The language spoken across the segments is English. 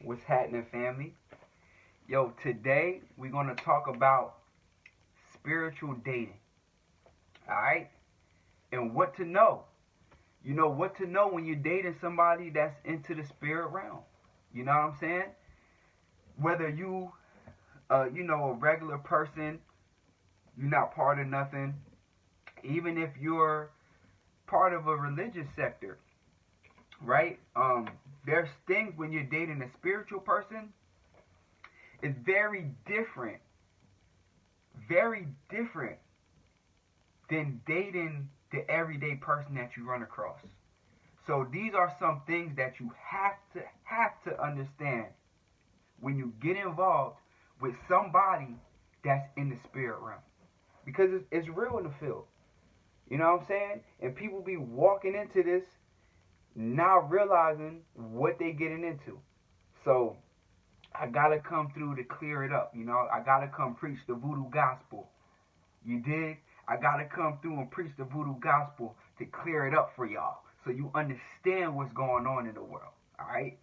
What's happening, family? Yo, today we're going to talk about spiritual dating. Alright? And what to know. You know, what to know when you're dating somebody that's into the spirit realm. You know what I'm saying? Whether a regular person, you're not part of nothing. Even if you're part of a religious sector, right? There's things when you're dating a spiritual person, it's very different than dating the everyday person that you run across. So these are some things that you have to understand when you get involved with somebody that's in the spirit realm, because it's real in the field. You know what I'm saying? And people be walking into this not realizing what they getting into. So I gotta come through to clear it up. You know, I gotta come preach the voodoo gospel. You dig? I gotta come through and preach the voodoo gospel to clear it up for y'all, so you understand what's going on in the world. Alright?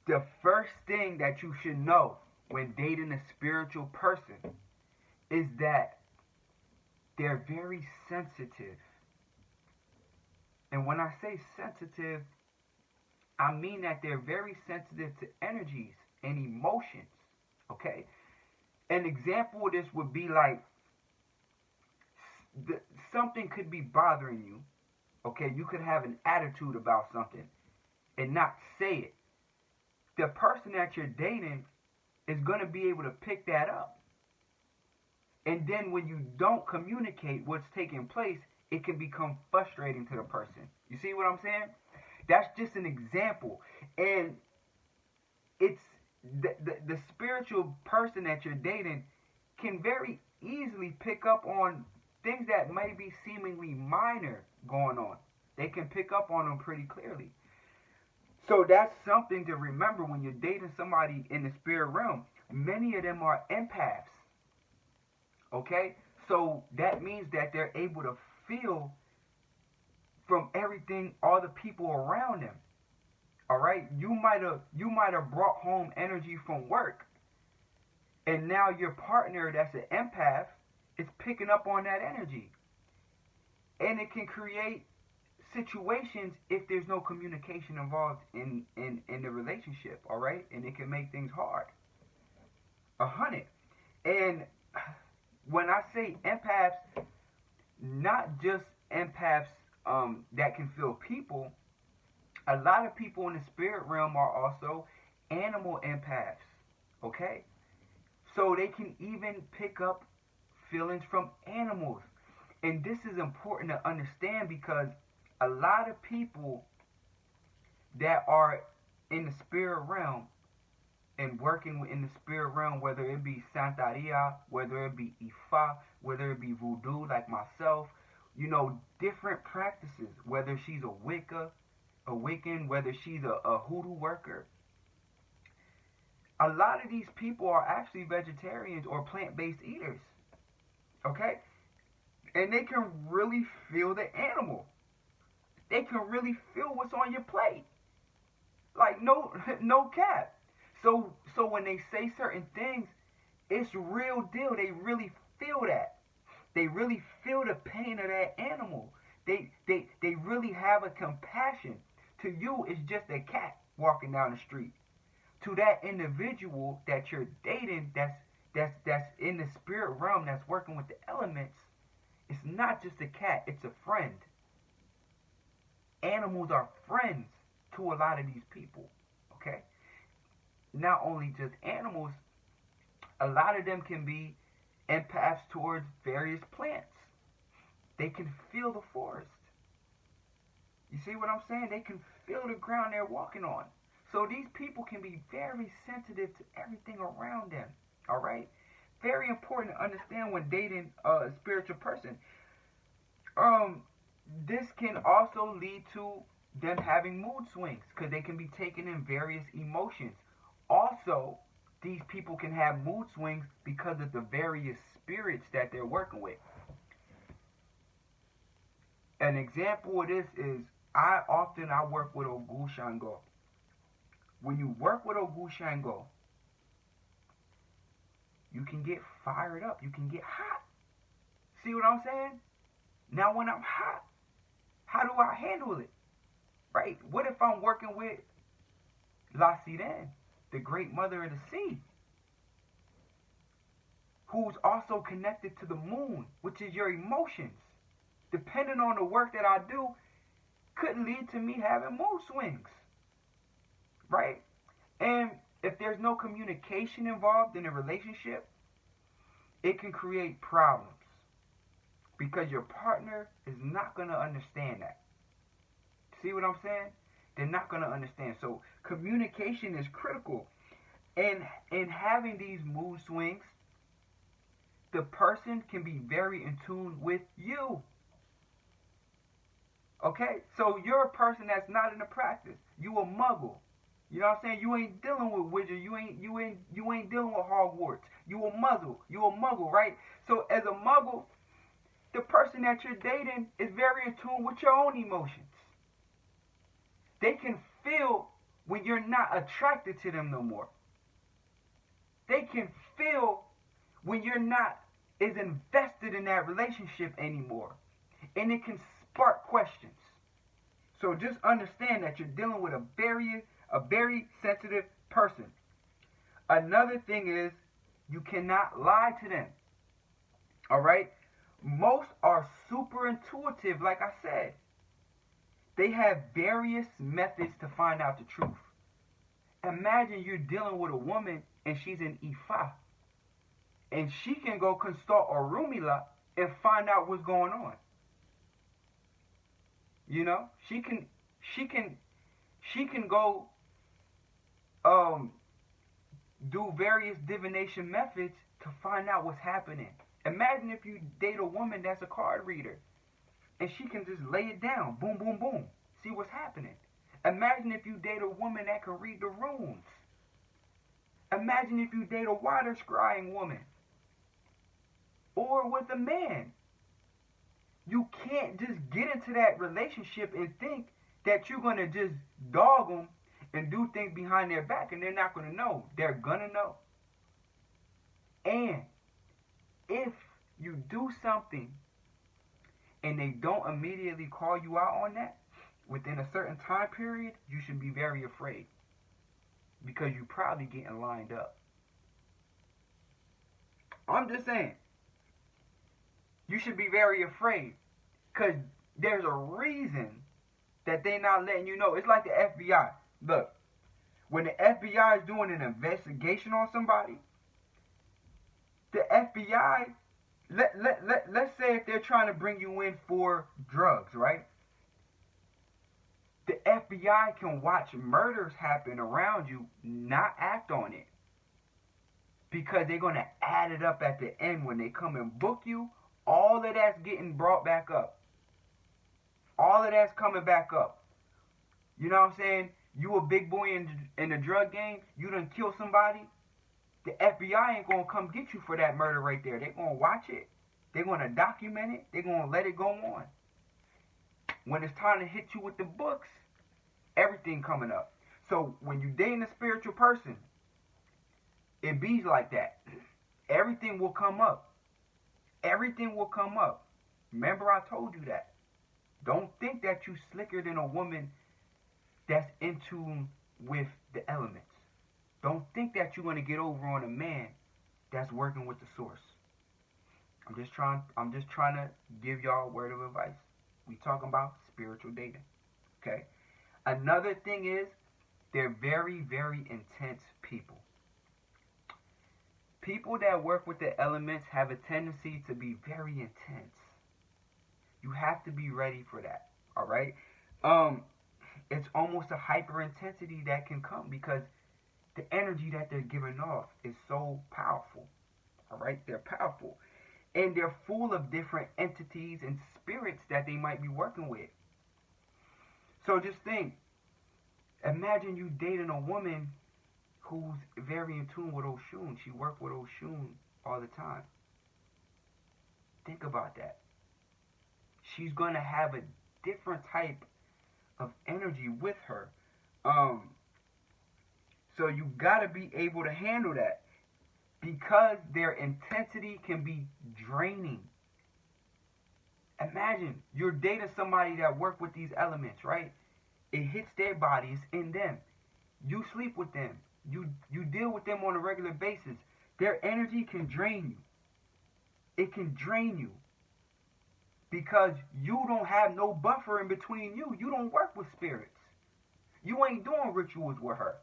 The first thing that you should know when dating a spiritual person is that they're very sensitive. And when I say sensitive, I mean that they're very sensitive to energies and emotions. Okay? An example of this would be like something could be bothering you. Okay? You could have an attitude about something and not say it. The person that you're dating is going to be able to pick that up. And then when you don't communicate what's taking place, it can become frustrating to the person. You see what I'm saying? That's just an example. And it's the spiritual person that you're dating can very easily pick up on things that may be seemingly minor going on. They can pick up on them pretty clearly. So that's something to remember when you're dating somebody in the spirit realm. Many of them are empaths. Okay? So that means that they're able to feel from everything, all the people around them. All right? You might have brought home energy from work, and now your partner that's an empath is picking up on that energy. And it can create situations if there's no communication involved in the relationship, all right? And it can make things hard. 100. And when I say empaths, not just empaths that can feel people, a lot of people in the spirit realm are also animal empaths, okay? So they can even pick up feelings from animals. And this is important to understand because a lot of people that are in the spirit realm and working in the spirit realm, whether it be Santeria, whether it be Ifa, whether it be voodoo like myself, you know, different practices, whether she's a Wiccan, whether she's a hoodoo worker. A lot of these people are actually vegetarians or plant-based eaters, okay? And they can really feel the animal. They can really feel what's on your plate. Like no cap. So when they say certain things, it's real deal. They really feel that. They really feel the pain of that animal. They really have a compassion. To you, it's just a cat walking down the street. To that individual that you're dating, that's in the spirit realm, that's working with the elements, it's not just a cat. It's a friend. Animals are friends to a lot of these people. Okay. Not only just animals, a lot of them can be empaths towards various plants. They can feel the forest. You see what I'm saying? They can feel the ground they're walking on. So these people can be very sensitive to everything around them. All right? Very important to understand when dating a spiritual person. This can also lead to them having mood swings because they can be taken in various emotions. Also, these people can have mood swings because of the various spirits that they're working with. An example of this is I work with Ogu Shango. when you work with Ogushango, you can get fired up. You can get hot. See what I'm saying? Now when I'm hot, how do I handle it? Right? What if I'm working with La Sirene, the great mother of the sea, who's also connected to the moon, which is your emotions? Depending on the work that I do, could lead to me having mood swings. Right? And if there's no communication involved in a relationship, it can create problems because your partner is not going to understand that. See what I'm saying? They're not going to understand. So communication is critical. And in having these mood swings, the person can be very in tune with you. Okay? So you're a person that's not in the practice. You a muggle. You know what I'm saying? You ain't dealing with wizards. You ain't dealing with Hogwarts. You a muggle, right? So as a muggle, the person that you're dating is very in tune with your own emotions. They can feel when you're not attracted to them no more. They can feel when you're not as invested in that relationship anymore. And it can spark questions. So just understand that you're dealing with a very sensitive person. Another thing is you cannot lie to them. Alright? Most are super intuitive, like I said. They have various methods to find out the truth. Imagine you're dealing with a woman and she's an Ifa. And she can go consult Orumila and find out what's going on. You know? She can go do various divination methods to find out what's happening. Imagine if you date a woman that's a card reader and she can just lay it down, boom, boom, boom, see what's happening. Imagine if you date a woman that can read the runes. Imagine if you date a water scrying woman or with a man. You can't just get into that relationship and think that you're going to just dog them and do things behind their back and they're not going to know. They're going to know. And if you do something and they don't immediately call you out on that within a certain time period, you should be very afraid because you're probably getting lined up. I'm just saying. You should be very afraid because there's a reason that they're not letting you know. It's like the FBI. Look, when the FBI is doing an investigation on somebody, the FBI, let's say if they're trying to bring you in for drugs, right? The FBI can watch murders happen around you, not act on it. Because they're going to add it up at the end when they come and book you. All of that's getting brought back up. All of that's coming back up. You know what I'm saying? You a big boy in the drug game. You done kill somebody. The FBI ain't going to come get you for that murder right there. They're going to watch it. They're going to document it. They're going to let it go on. When it's time to hit you with the books, everything coming up. So when you dating a spiritual person, it be like that. Everything will come up. Everything will come up. Remember I told you that. Don't think that you slicker than a woman that's in tune with the elements. Don't think that you're going to get over on a man that's working with the source. I'm just trying to give y'all a word of advice. We talking about spiritual dating. Okay? Another thing is they're very, very intense people. People that work with the elements have a tendency to be very intense. You have to be ready for that. All right? It's almost a hyper intensity that can come because the energy that they're giving off is so powerful. All right? They're powerful. And they're full of different entities and spirits that they might be working with. So just think. Imagine you dating a woman who's very in tune with Oshun. She worked with Oshun all the time. Think about that. She's going to have a different type of energy with her. So you gotta be able to handle that because their intensity can be draining. Imagine you're dating somebody that work with these elements, right? It hits their body, it's in them. You sleep with them. You deal with them on a regular basis. Their energy can drain you. It can drain you because you don't have no buffer in between you. You don't work with spirits. You ain't doing rituals with her.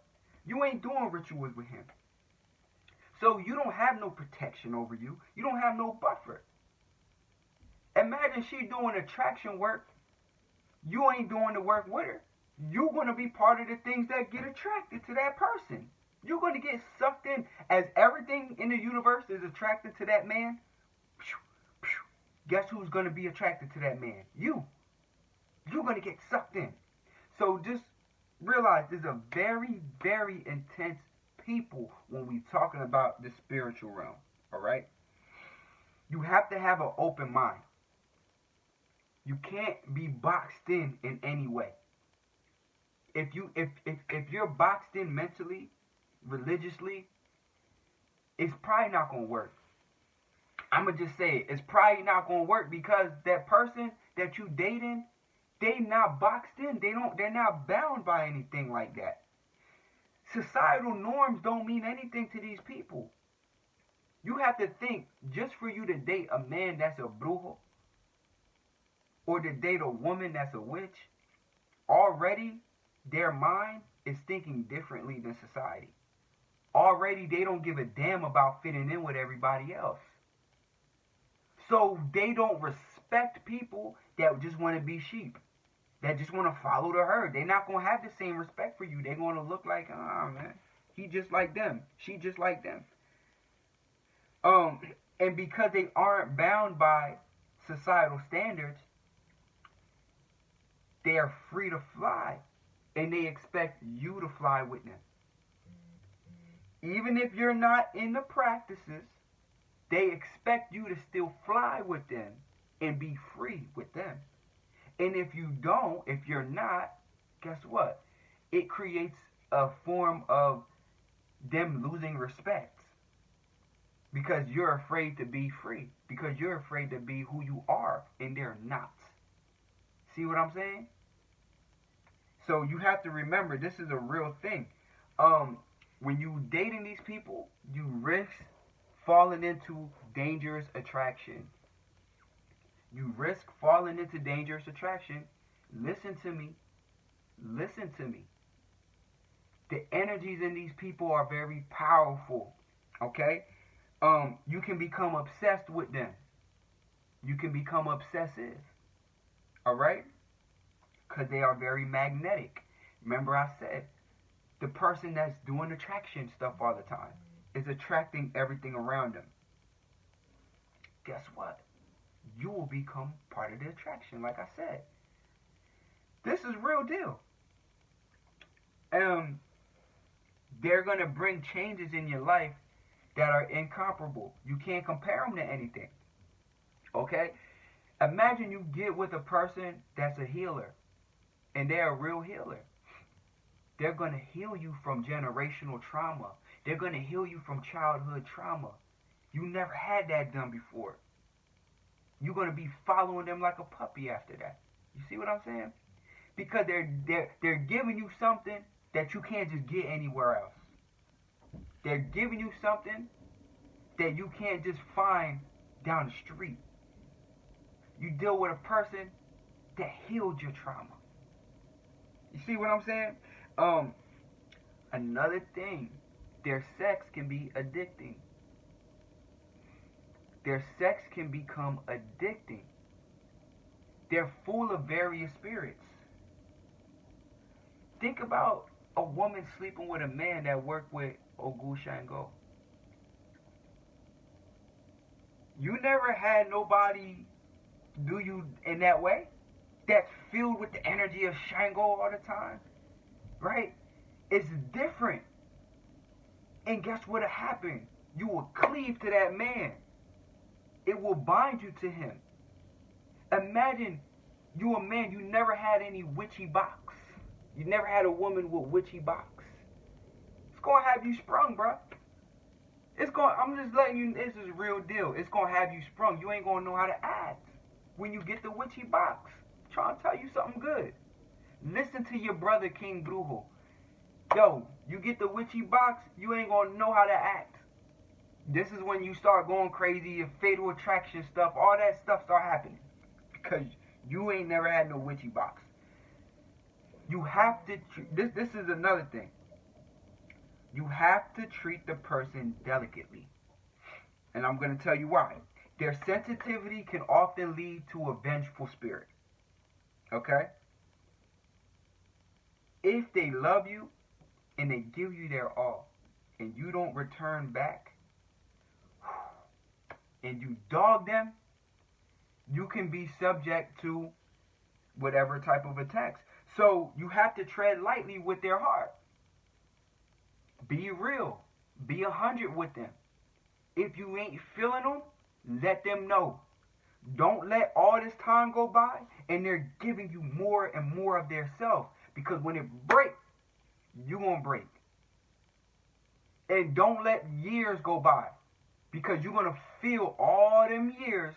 You ain't doing rituals with him. So you don't have no protection over you. You don't have no buffer. Imagine she doing attraction work. You ain't doing the work with her. You're going to be part of the things that get attracted to that person. You're going to get sucked in. As everything in the universe is attracted to that man, guess who's going to be attracted to that man? You. You're going to get sucked in. So just realize there's a very, very intense people when we're talking about the spiritual realm. All right? You have to have an open mind. You can't be boxed in any way. If you're boxed in mentally, religiously, it's probably not gonna work. I'ma just say it. It's probably not gonna work because that person that you dating, they not boxed in. They're not bound by anything like that. Societal norms don't mean anything to these people. You have to think, just for you to date a man that's a brujo, or to date a woman that's a witch, already their mind is thinking differently than society. Already they don't give a damn about fitting in with everybody else. So they don't respect people that just want to be sheep, that just want to follow the herd. They're not going to have the same respect for you. They're going to look like, man, he just like them. She just like them. And because they aren't bound by societal standards, they are free to fly. And they expect you to fly with them. Even if you're not in the practices, they expect you to still fly with them and be free with them. And if you don't, if you're not, guess what? It creates a form of them losing respect. Because you're afraid to be free. Because you're afraid to be who you are, and they're not. See what I'm saying? So you have to remember, this is a real thing. When you dating these people, you risk falling into dangerous attraction. You risk falling into dangerous attraction. Listen to me. Listen to me. The energies in these people are very powerful. Okay? You can become obsessed with them. You can become obsessive. Alright? Because they are very magnetic. Remember I said, the person that's doing attraction stuff all the time is attracting everything around them. Guess what? You will become part of the attraction, like I said. This is real deal. They're going to bring changes in your life that are incomparable. You can't compare them to anything. Okay? Imagine you get with a person that's a healer, and they're a real healer. They're going to heal you from generational trauma. They're going to heal you from childhood trauma. You never had that done before. You're going to be following them like a puppy after that. You see what I'm saying? Because they're giving you something that you can't just get anywhere else. They're giving you something that you can't just find down the street. You deal with a person that healed your trauma. You see what I'm saying? Another thing, their sex can be addicting. Their sex can become addicting. They're full of various spirits. Think about a woman sleeping with a man that worked with Ogu Shango. You never had nobody do you in that way? That's filled with the energy of Shango all the time? Right? It's different. And guess what'll happen? You will cleave to that man. It will bind you to him. Imagine you a man, you never had any witchy box. You never had a woman with witchy box. It's have you sprung, bro. I'm just letting you, this is real deal. It's gonna have you sprung. You ain't gonna know how to act when you get the witchy box. I'm trying to tell you something good. Listen to your brother, King Brujo. Yo, you get the witchy box, you ain't gonna know how to act. This is when you start going crazy, your fatal attraction stuff, all that stuff start happening. Because you ain't never had no witchy box. You have to, this is another thing. You have to treat the person delicately. And I'm going to tell you why. Their sensitivity can often lead to a vengeful spirit. Okay? If they love you and they give you their all and you don't return back and you dog them, you can be subject to whatever type of attacks. So you have to tread lightly with their heart. Be real. Be 100 with them. If you ain't feeling them, let them know. Don't let all this time go by and they're giving you more and more of their self. Because when it breaks, you're going to break. And don't let years go by. Because you're going to feel all them years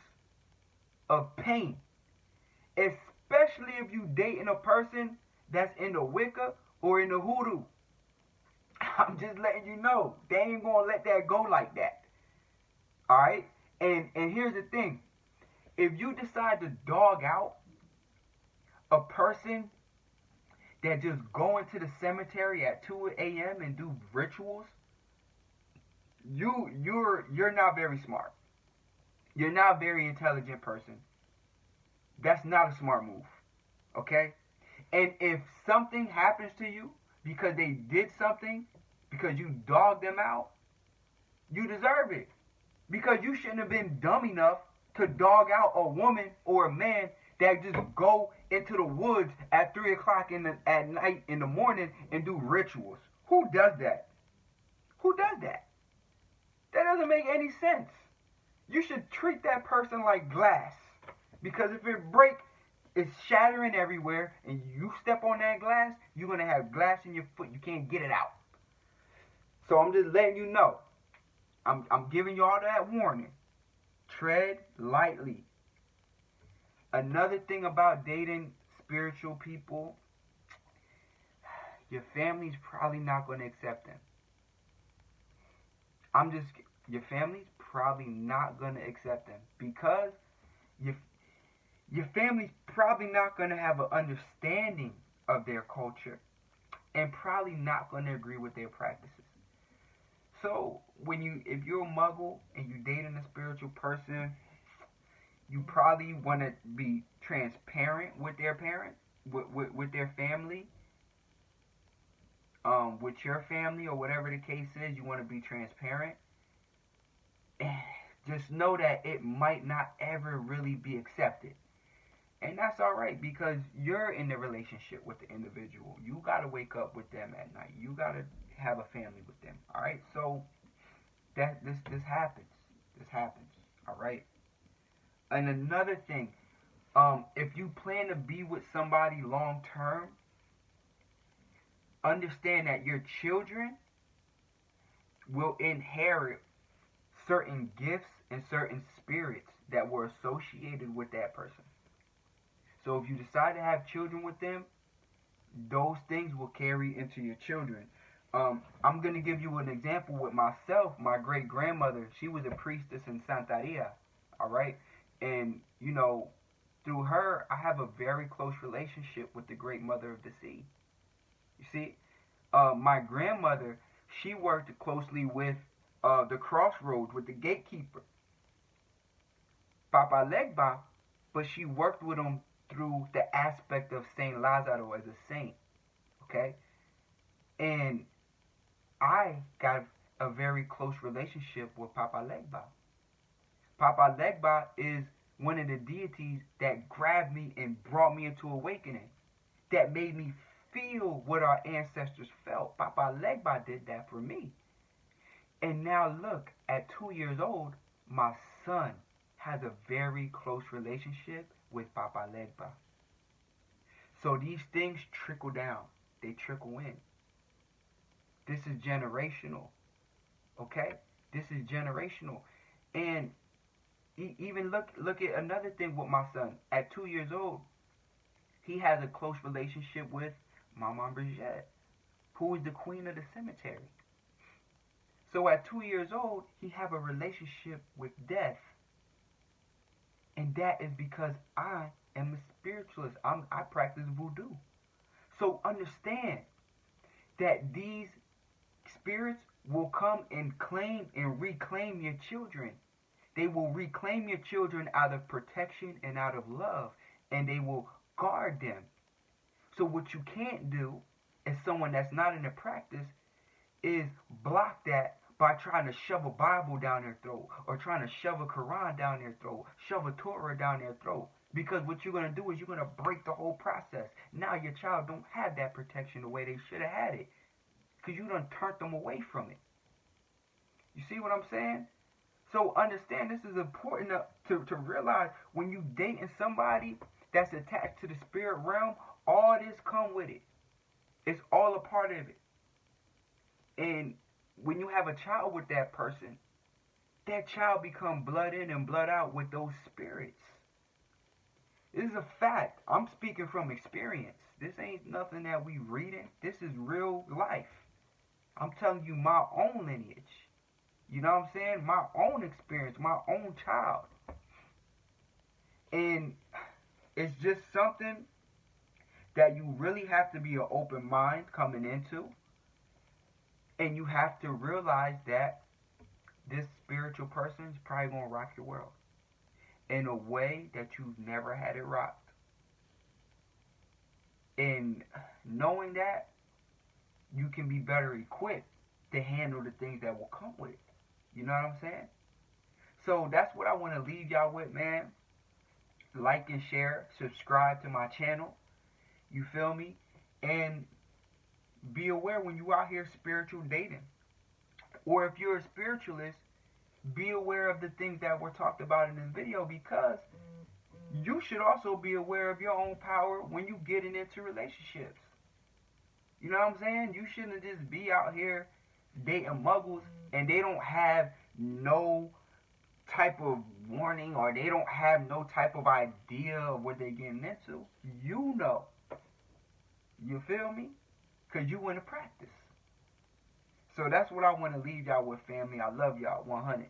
of pain. Especially if you dating a person that's in the Wicca or in the Hoodoo. I'm just letting you know. They ain't going to let that go like that. Alright? And here's the thing. If you decide to dog out a person that just go into the cemetery at 2 a.m. and do rituals, you're not very smart. You're not a very intelligent person. That's not a smart move. Okay? And if something happens to you because they did something, because you dogged them out, you deserve it. Because you shouldn't have been dumb enough to dog out a woman or a man that just go into the woods at 3 o'clock at night in the morning and do rituals. Who does that? Who does that? That doesn't make any sense. You should treat that person like glass. Because if it breaks, it's shattering everywhere, and you step on that glass, you're going to have glass in your foot. You can't get it out. So I'm just letting you know. I'm giving you all that warning. Tread lightly. Another thing about dating spiritual people, your family's probably not going to accept them. Your family's probably not going to accept them because your family's probably not going to have an understanding of their culture and probably not going to agree with their practices. So if you're a muggle and you're dating a spiritual person, you probably want to be transparent with their parents, with their family, with your family or whatever the case is. You want to be transparent. And just know that it might not ever really be accepted. And that's alright because you're in the relationship with the individual. You got to wake up with them at night. You got to have a family with them. Alright? So this happens. This happens. Alright? And another thing, if you plan to be with somebody long term, understand that your children will inherit certain gifts and certain spirits that were associated with that person. So if you decide to have children with them, those things will carry into your children. I'm going to give you an example with myself. My great-grandmother, she was a priestess in Santeria, all right? And, through her, I have a very close relationship with the Great Mother of the Sea. You see, my grandmother, she worked closely with the crossroads, with the gatekeeper, Papa Legba, but she worked with him through the aspect of Saint Lazaro as a saint, okay? And I got a very close relationship with Papa Legba. Papa Legba is one of the deities that grabbed me and brought me into awakening, that made me feel what our ancestors felt. Papa Legba did that for me. And now look, at 2 years old, my son has a very close relationship with Papa Legba. So these things trickle down. They trickle in. This is generational. Okay? This is generational. And even look at another thing with my son. At 2 years old, he has a close relationship with my mom, Brujo, who is the queen of the cemetery. So at 2 years old, he have a relationship with death. And that is because I am a spiritualist. I practice voodoo. So understand that these spirits will come and claim and reclaim your children. They will reclaim your children out of protection and out of love, and they will guard them. So what you can't do as someone that's not in the practice is block that by trying to shove a Bible down their throat, or trying to shove a Quran down their throat, shove a Torah down their throat. Because what you're going to do is you're going to break the whole process. Now your child don't have that protection the way they should have had it, because you done turned them away from it. You see what I'm saying? So understand, this is important to realize when you dating somebody that's attached to the spirit realm, all this come with it. It's all a part of it. And when you have a child with that person, that child become blood in and blood out with those spirits. This is a fact. I'm speaking from experience. This ain't nothing that we reading. This is real life. I'm telling you my own lineage. You know what I'm saying? My own experience, my own child. And it's just something that you really have to be an open mind coming into. And you have to realize that this spiritual person is probably going to rock your world in a way that you've never had it rocked. And knowing that, you can be better equipped to handle the things that will come with it. You know what I'm saying? So that's what I want to leave y'all with, man. Like and share, subscribe to my channel. You feel me? And be aware when you out here spiritual dating. Or if you're a spiritualist, be aware of the things that were talked about in this video, because you should also be aware of your own power when you getting into relationships. You know what I'm saying? You shouldn't just be out here dating muggles and they don't have no type of warning, or they don't have no type of idea of what they're getting into. You know. You feel me? Because you want to practice. So that's what I want to leave y'all with, family. I love y'all 100.